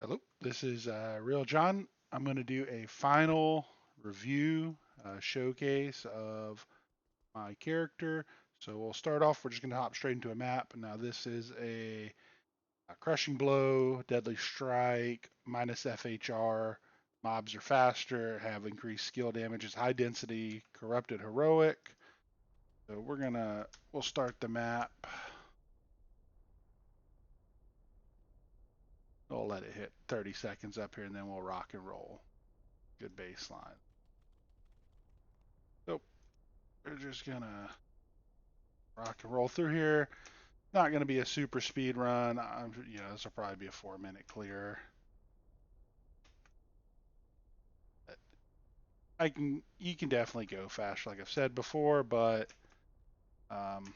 Hello, this is Real John. I'm going to do a final review showcase of my character. So we'll start off, we're just going to hop straight into a map. Now this is a Crushing Blow, Deadly Strike, minus FHR. Mobs are faster, have increased skill damage, is high density, corrupted heroic. So we'll start the map. We'll let it hit 30 seconds up here and then we'll rock and roll. Good baseline. So we're just gonna rock and roll through here. Not gonna be a super speed run. This will probably be a 4 minute clear. You can definitely go faster, like I've said before, but um,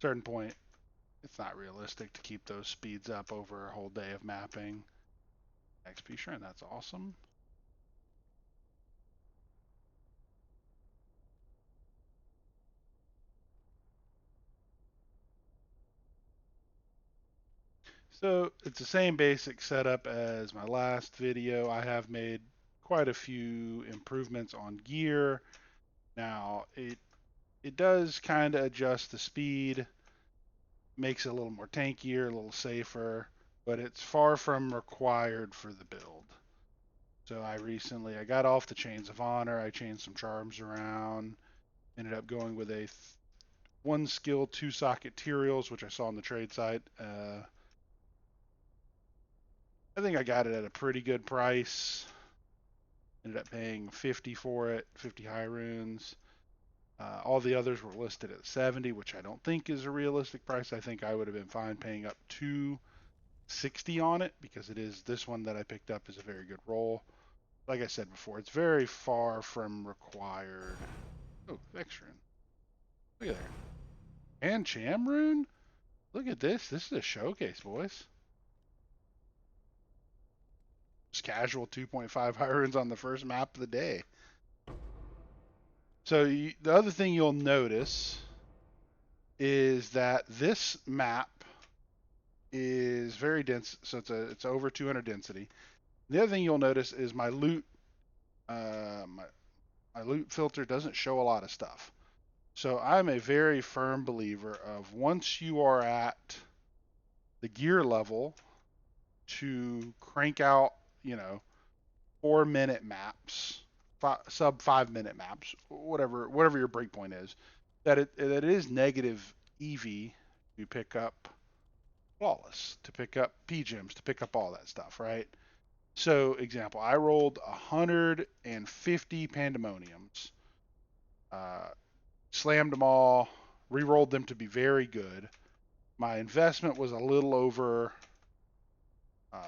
certain point, it's not realistic to keep those speeds up over a whole day of mapping. XP shrine, that's awesome. So it's the same basic setup as my last video. I have made quite a few improvements on gear. Now it does kind of adjust the speed, makes it a little more tankier, a little safer, but it's far from required for the build. So I got off the Chains of Honor, I changed some charms around, ended up going with a one skill, two socket Tyraels, which I saw on the trade site. I think I got it at a pretty good price. Ended up paying 50 for it, 50 high runes. All the others were listed at 70, which I don't think is a realistic price. I think I would have been fine paying up to 60 on it because it is this one that I picked up is a very good roll. Like I said before, it's very far from required. Oh, Vexrin. Look at there. And Chamrune? Look at this. This is a showcase, boys. Just casual 2.5 high runes on the first map of the day. So the other thing you'll notice is that this map is very dense. So it's over 200 density. The other thing you'll notice is my loot my loot filter doesn't show a lot of stuff. So I'm a very firm believer of once you are at the gear level to crank out, 4 minute maps, sub 5 minute maps, whatever your breakpoint is, that it is negative EV to pick up flawless, to pick up P gems, to pick up all that stuff, right? So example, I rolled 150 pandemoniums, uh, slammed them all, re-rolled them to be very good. My investment was a little over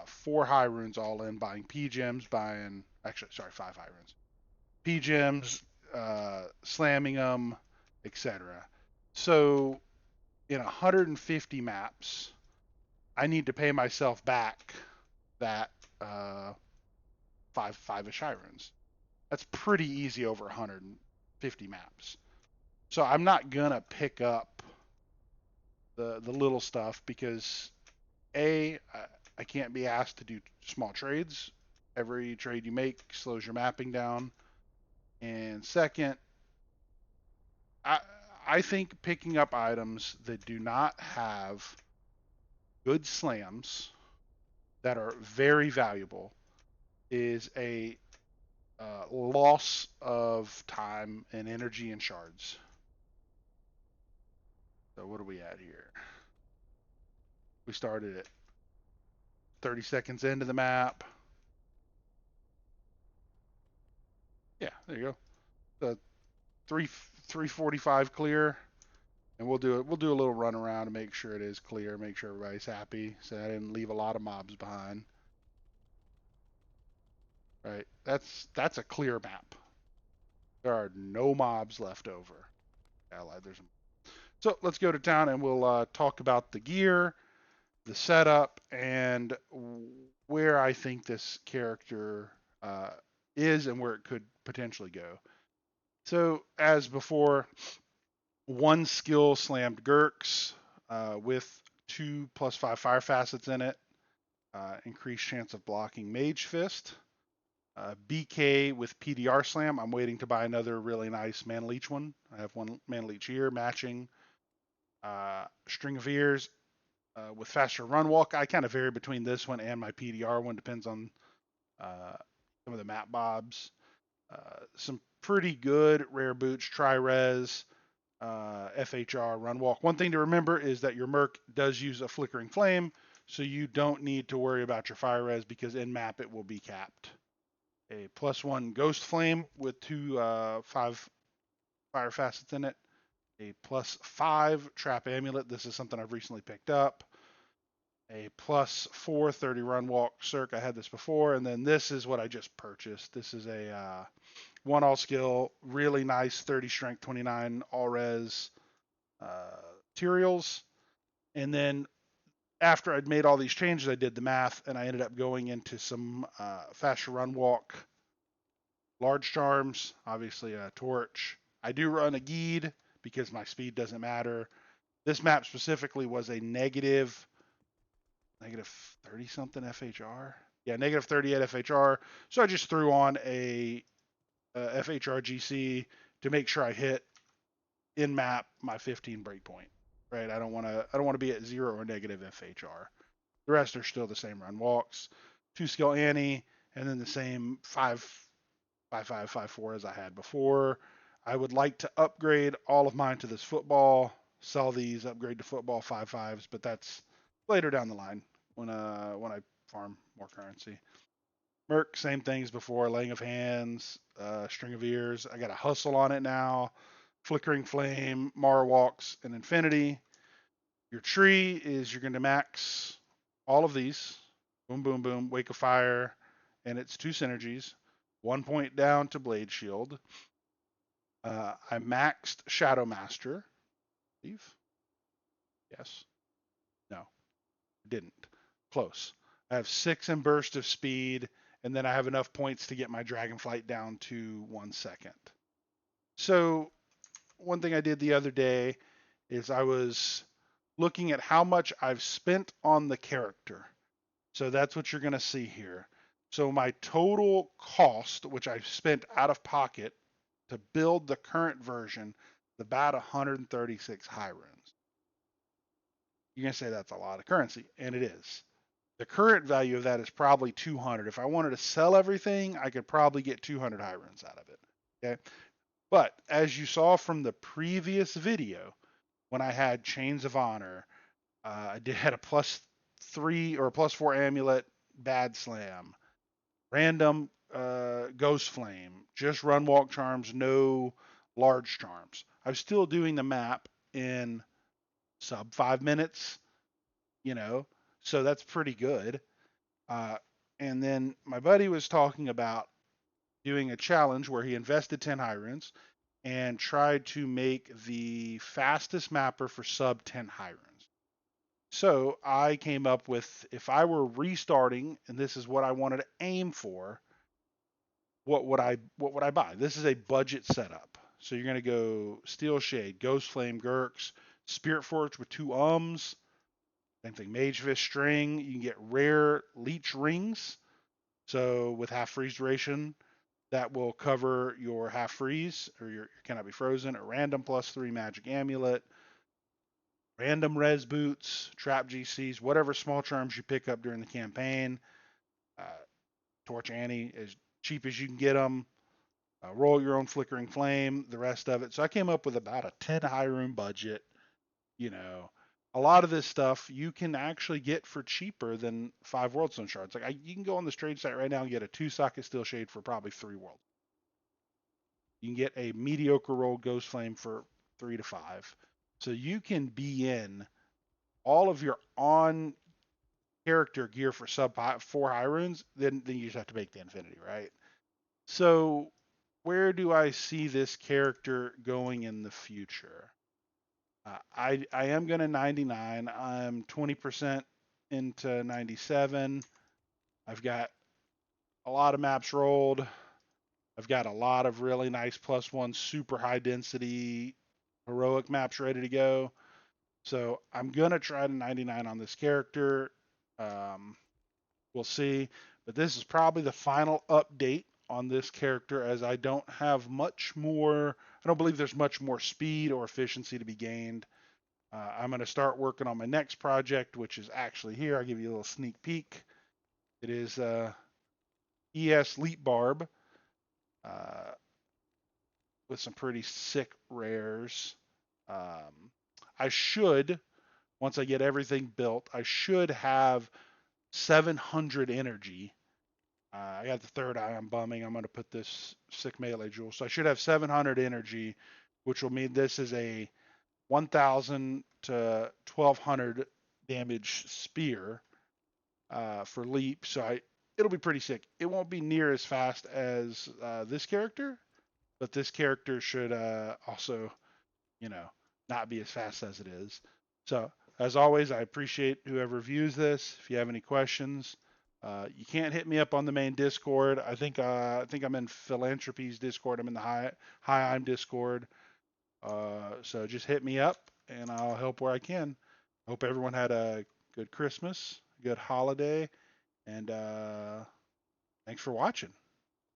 4 high runes all in, buying P gems, actually, sorry, 5 high runes, P gems, slamming them, etc. So in 150 maps, I need to pay myself back that five-ish high runes. That's pretty easy over 150 maps. So I'm not gonna pick up the little stuff because I can't be asked to do small trades. Every trade you make slows your mapping down. And second, I I think picking up items that do not have good slams that are very valuable is a loss of time and energy and shards. So what are we at here? We started at 30 seconds into the map. Yeah, there you go. The 345 clear, and we'll do a little run around to make sure it is clear, make sure everybody's happy, so I didn't leave a lot of mobs behind. Right, that's a clear map. There are no mobs left over. Allied, there's so let's go to town and we'll talk about the gear, the setup, and where I think this character uh, is and where it could potentially go. So as before, one skill slammed Gurks with 2+5 fire facets in it. increased chance of blocking Mage Fist. BK with PDR Slam. I'm waiting to buy another really nice Mana Leech one. I have one Mana Leech here, matching. String of Ears with faster run walk. I kind of vary between this one and my PDR one, depends on some of the map bobs. Some pretty good rare boots, Tri-Res, FHR, run walk. One thing to remember is that your Merc does use a flickering flame, so you don't need to worry about your fire res because in map it will be capped. A +1 ghost flame with 2 5 fire facets in it. A +5 trap amulet. This is something I've recently picked up. A +4 30 run walk circ. I had this before, and then this is what I just purchased. This is a 1 all skill, really nice 30 strength, 29 all res materials. And then after I'd made all these changes, I did the math, and I ended up going into some faster run walk, large charms, obviously a torch. I do run a Geed because my speed doesn't matter. This map specifically was a negative 30 something FHR. Yeah, negative 30 at FHR. So I just threw on a FHR GC to make sure I hit in map my 15 breakpoint. Right, I don't want to be at 0 or negative FHR. The rest are still the same run walks, 2 skill Annie, and then the same 5-5-5-4 as I had before. I would like to upgrade all of mine to this football, sell these, upgrade to football 5-5s, but that's later down the line when I farm more currency. Merc, same things before, laying of hands, string of ears. I got a hustle on it now, flickering flame, Mara walks, and infinity. Your tree is you're going to max all of these. Boom, boom, boom. Wake of Fire, and it's 2 synergies. 1 point down to Blade Shield. I maxed Shadow Master. I believe. Yes. No. Didn't. Close. I have 6 in Burst of Speed, and then I have enough points to get my Dragonflight down to 1 second. So one thing I did the other day is I was looking at how much I've spent on the character. So that's what you're going to see here. So my total cost, which I spent out of pocket to build the current version, is about 136 high runes. You're going to say that's a lot of currency, and it is. The current value of that is probably 200. If I wanted to sell everything, I could probably get 200 high runes out of it. Okay. But as you saw from the previous video, when I had Chains of Honor, I had a +3 or a +4 amulet, bad slam, random ghost flame, just run walk charms, no large charms. I'm still doing the map in sub 5 minutes, so that's pretty good. And then my buddy was talking about doing a challenge where he invested 10 high runes and tried to make the fastest mapper for sub 10 high runes. So I came up with, if I were restarting, and this is what I wanted to aim for, what would I buy? This is a budget setup. So you're gonna go Steel Shade, Ghost Flame, Gurks, Spirit Forge with 2 ums. Same thing, Mage Fist String. You can get rare Leech Rings. So with half freeze duration, that will cover your half freeze or your cannot be frozen. A random +3 magic amulet, random res boots, trap GCs, whatever small charms you pick up during the campaign. Uh, Torch Annie, as cheap as you can get them. Roll your own flickering flame, the rest of it. So I came up with about a 10 high room budget. A lot of this stuff you can actually get for cheaper than 5 World Stone shards. You can go on the trade site right now and get a 2 socket Steel Shade for probably 3 world. You can get a mediocre roll Ghost Flame for 3 to 5. So you can be in all of your on character gear for sub 4 high runes, then you just have to make the infinity, right? So where do I see this character going in the future? I am going to 99. I'm 20% into 97. I've got a lot of maps rolled. I've got a lot of really nice +1 super high density heroic maps ready to go. So I'm going to try to 99 on this character. We'll see. But this is probably the final update on this character, as I don't have much more. I don't believe there's much more speed or efficiency to be gained. I'm going to start working on my next project, which is actually here. I'll give you a little sneak peek. It is ES Leap Barb uh, with some pretty sick rares. Um, I should, once I get everything built, I should have 700 energy. I got the third eye. I'm bumming. I'm going to put this sick melee jewel. So I should have 700 energy, which will mean this is a 1,000 to 1,200 damage spear for leap. So it'll be pretty sick. It won't be near as fast as this character, but this character should also, you know, not be as fast as it is. So as always, I appreciate whoever views this. If you have any questions, you can't hit me up on the main Discord. I think I'm in Philanthropy's Discord. I'm in the High I'm Discord. So just hit me up and I'll help where I can. Hope everyone had a good Christmas, good holiday, and thanks for watching.